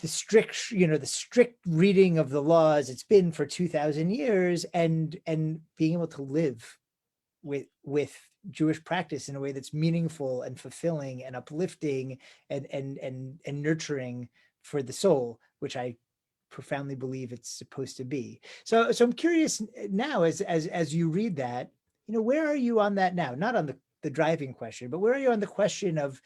Speaker 2: strict reading of the laws it's been for 2,000 years and being able to live with Jewish practice in a way that's meaningful and fulfilling and uplifting and nurturing for the soul, which I profoundly believe it's supposed to be. So I'm curious now, as you read that, where are you on that now? Not on the driving question, but where are you on the question of,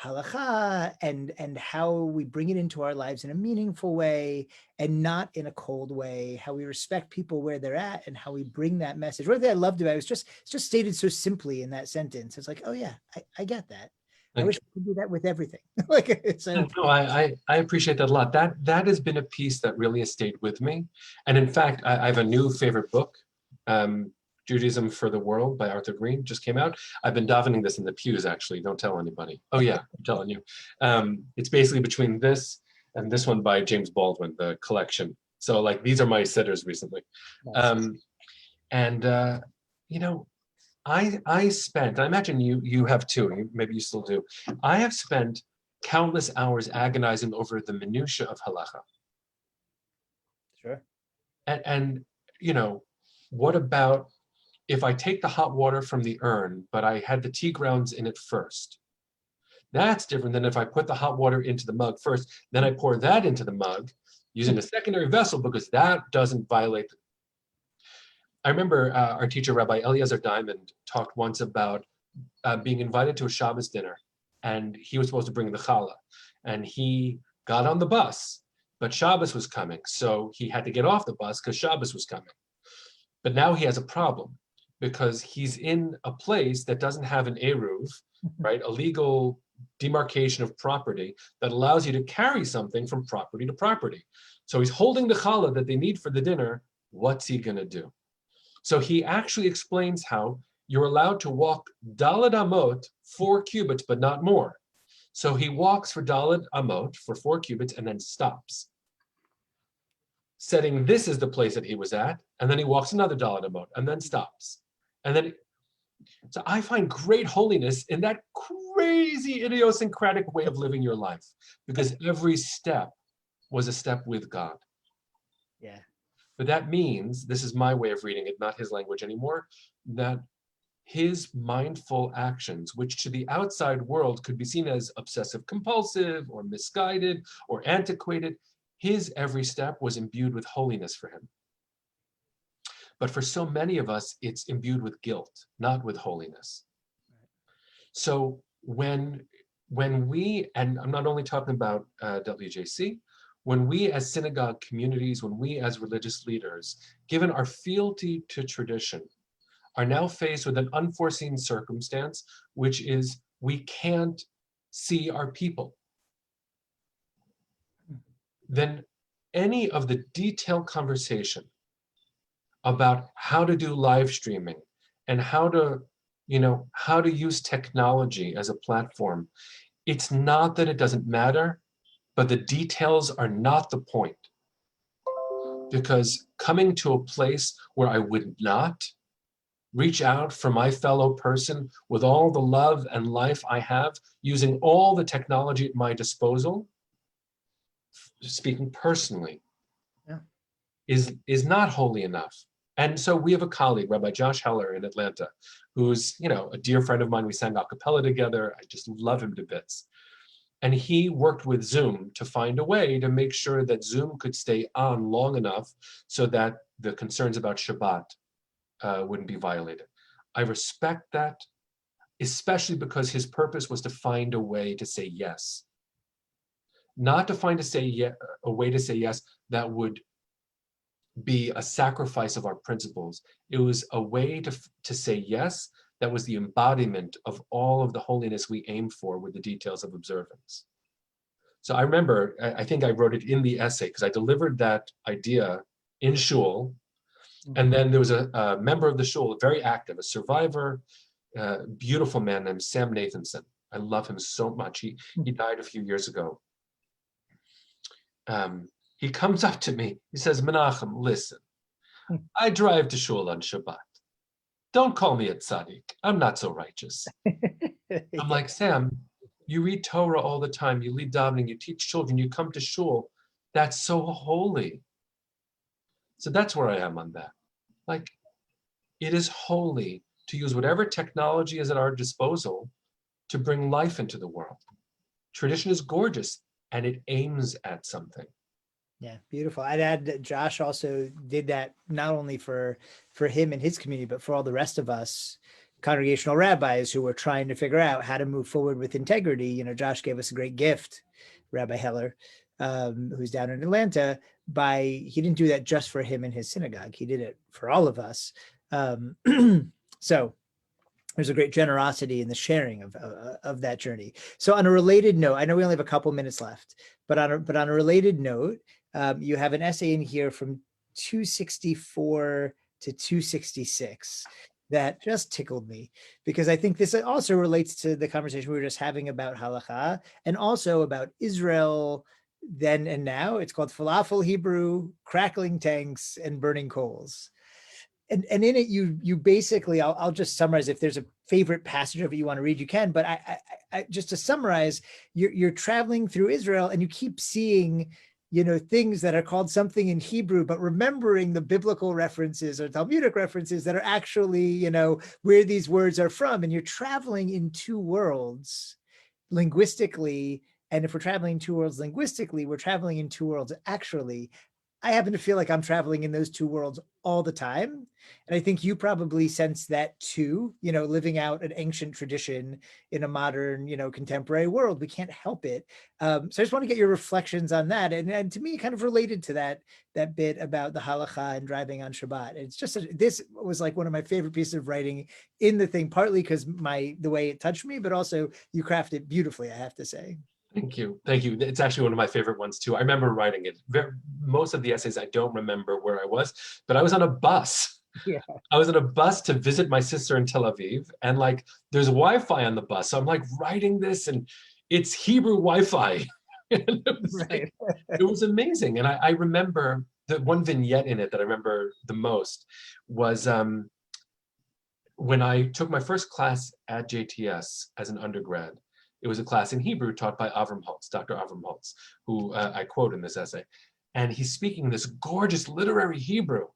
Speaker 2: halakha and how we bring it into our lives in a meaningful way and not in a cold way, how we respect people where they're at and how we bring that message. One thing I loved about it was it's just stated so simply in that sentence. It's like, oh yeah, I get that. I wish we could do that with everything. So
Speaker 1: no, I appreciate that a lot. That has been a piece that really has stayed with me. And in fact, I have a new favorite book, Judaism for the World by Arthur Green, just came out. I've been davening this in the pews, actually. Don't tell anybody. Oh yeah, I'm telling you. It's basically between this and this one by James Baldwin, the collection. So like these are my sitters recently. You know, I spent, I imagine you have too, maybe you still do. I have spent countless hours agonizing over the minutia of halacha.
Speaker 2: Sure.
Speaker 1: And you know, what about if I take the hot water from the urn, but I had the tea grounds in it first? That's different than if I put the hot water into the mug first, then I pour that into the mug using a secondary vessel because that doesn't violate. I remember our teacher, Rabbi Eliezer Diamond, talked once about being invited to a Shabbos dinner, and he was supposed to bring the challah, and he got on the bus, but Shabbos was coming, so he had to get off the bus because Shabbos was coming. But now he has a problem because he's in a place that doesn't have an eruv, right? A legal demarcation of property that allows you to carry something from property to property. So he's holding the challah that they need for the dinner. What's he going to do? So he actually explains how you're allowed to walk daled amot, 4 cubits, but not more. So he walks for daled amot, for 4 cubits, and then stops, setting this is the place that he was at, and then he walks another daled amot, and then stops. And then, so I find great holiness in that crazy idiosyncratic way of living your life, because every step was a step with God.
Speaker 2: Yeah.
Speaker 1: But that means, this is my way of reading it, not his language anymore, that his mindful actions, which to the outside world could be seen as obsessive compulsive or misguided or antiquated, his every step was imbued with holiness for him. But for so many of us, it's imbued with guilt, not with holiness. So when we, and I'm not only talking about WJC, when we as synagogue communities, when we as religious leaders, given our fealty to tradition, are now faced with an unforeseen circumstance, which is we can't see our people, then any of the detailed conversation about how to do live streaming and how to use technology as a platform, it's not that it doesn't matter, but the details are not the point. Because coming to a place where I would not reach out for my fellow person with all the love and life I have, using all the technology at my disposal, speaking personally, is not holy enough. And so we have a colleague, Rabbi Josh Heller in Atlanta, who's a dear friend of mine. We sang a cappella together. I just love him to bits. And he worked with Zoom to find a way to make sure that Zoom could stay on long enough so that the concerns about Shabbat wouldn't be violated. I respect that, especially because his purpose was to find a way to say yes. Not to find a way to say yes that would be a sacrifice of our principles. It was a way to say yes that was the embodiment of all of the holiness we aim for with the details of observance. So I remember, I think I wrote it in the essay because I delivered that idea in shul. And then there was a member of the shul, very active, a survivor, beautiful man named Sam Nathanson. I love him so much. He died a few years ago. He comes up to me. He says, Menachem, listen, I drive to shul on Shabbat. Don't call me a tzaddik. I'm not so righteous. I'm like, Sam, you read Torah all the time. You lead davening. You teach children. You come to shul. That's so holy. So that's where I am on that. Like, it is holy to use whatever technology is at our disposal to bring life into the world. Tradition is gorgeous, and it aims at something.
Speaker 2: Yeah, beautiful. I'd add that Josh also did that not only for him and his community, but for all the rest of us, congregational rabbis who were trying to figure out how to move forward with integrity. You know, Josh gave us a great gift, Rabbi Heller, who's down in Atlanta. He didn't do that just for him and his synagogue. He did it for all of us. So there's a great generosity in the sharing of that journey. So on a related note, I know we only have a couple minutes left, but on a related note, you have an essay in here from 264 to 266 that just tickled me, because I think this also relates to the conversation we were just having about halakha and also about Israel then and now. It's called Falafel Hebrew, Crackling Tanks, and Burning Coals. And in it, you basically, I'll just summarize. If there's a favorite passage of it you want to read, you can. But I just to summarize, you're traveling through Israel and you keep seeing, you know, things that are called something in Hebrew, but remembering the biblical references or Talmudic references that are actually, you know, where these words are from. And you're traveling in two worlds linguistically. And if we're traveling in two worlds linguistically, we're traveling in two worlds actually. I happen to feel like I'm traveling in those two worlds all the time. And I think you probably sense that too, you know, living out an ancient tradition in a modern, you know, contemporary world. We can't help it. So I just want to get your reflections on that. And to me, kind of related to that bit about the halakha and driving on Shabbat. It's just, this was like one of my favorite pieces of writing in the thing, partly because the way it touched me, but also you craft it beautifully, I have to say.
Speaker 1: Thank you. Thank you. It's actually one of my favorite ones too. I remember writing it. Most of the essays, I don't remember where I was, but I was on a bus.
Speaker 2: Yeah.
Speaker 1: I was on a bus to visit my sister in Tel Aviv, and like there's Wi-Fi on the bus. So I'm like writing this and it's Hebrew Wi-Fi. It was amazing. And I remember the one vignette in it that I remember the most was when I took my first class at JTS as an undergrad. It was a class in Hebrew taught by Avram Holtz, Dr. Avram Holtz, who I quote in this essay. And he's speaking this gorgeous literary Hebrew.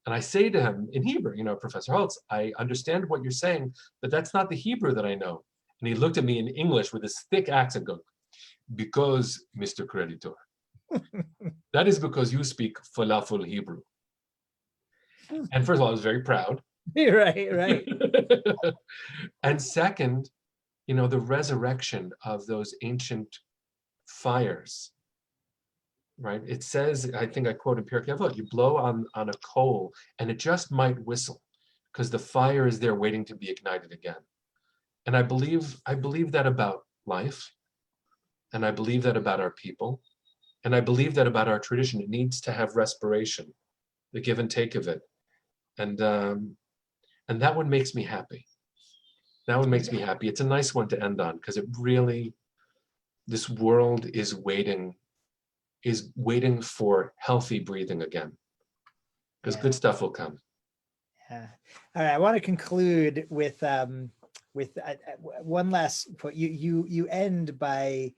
Speaker 1: And I say to him in Hebrew, you know, Professor Holtz, I understand what you're saying, but that's not the Hebrew that I know. And he looked at me in English with this thick accent going, because, Mr. Creditor, that is because you speak falafel Hebrew. And first of all, I was very proud.
Speaker 2: Right.
Speaker 1: And second, you know, the resurrection of those ancient fires, right? It says, I think I quote in Pirkei Avot, you blow on a coal and it just might whistle because the fire is there waiting to be ignited again. And I believe that about life. And I believe that about our people. And I believe that about our tradition. It needs to have respiration, the give and take of it. And that one makes me happy. That one makes me happy. It's a nice one to end on because it really, this world is waiting for healthy breathing again, because good stuff will come. Yeah.
Speaker 2: All right. I want to conclude with one last point. You end by,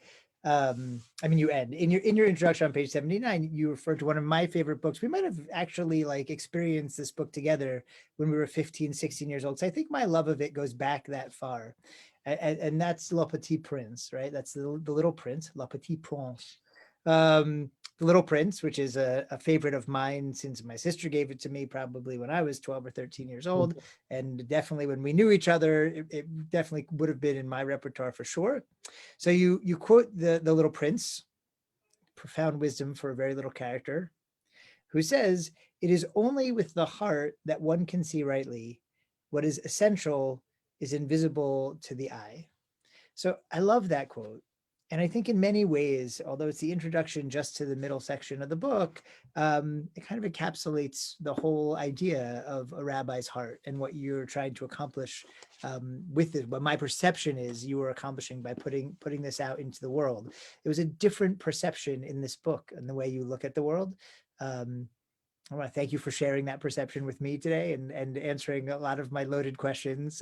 Speaker 2: you end in your introduction on page 79. You referred to one of my favorite books. We might have actually like experienced this book together when we were 15, 16 years old. So I think my love of it goes back that far, and that's Le Petit Prince, right? That's the Little Prince, Le Petit Prince. The Little Prince, which is a favorite of mine since my sister gave it to me probably when I was 12 or 13 years old. And definitely when we knew each other, it definitely would have been in my repertoire for sure. So you quote the Little Prince, profound wisdom for a very little character, who says, "It is only with the heart that one can see rightly. What is essential is invisible to the eye." So I love that quote. And I think in many ways, although it's the introduction just to the middle section of the book, it kind of encapsulates the whole idea of a rabbi's heart and what you're trying to accomplish with it. What my perception is you were accomplishing by putting this out into the world. It was a different perception in this book and the way you look at the world. I want to thank you for sharing that perception with me today and answering a lot of my loaded questions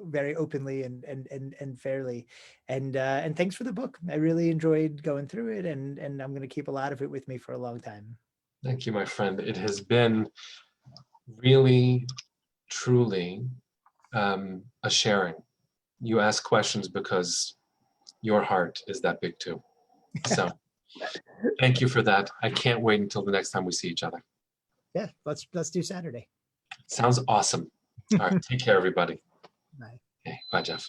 Speaker 2: very openly and fairly. And thanks for the book. I really enjoyed going through it, and I'm going to keep a lot of it with me for a long time.
Speaker 1: Thank you, my friend. It has been really, truly a sharing. You ask questions because your heart is that big too. So thank you for that. I can't wait until the next time we see each other.
Speaker 2: Yeah, let's do Saturday.
Speaker 1: Sounds awesome. All right, take care, everybody.
Speaker 2: Bye.
Speaker 1: Okay, bye, Jeff.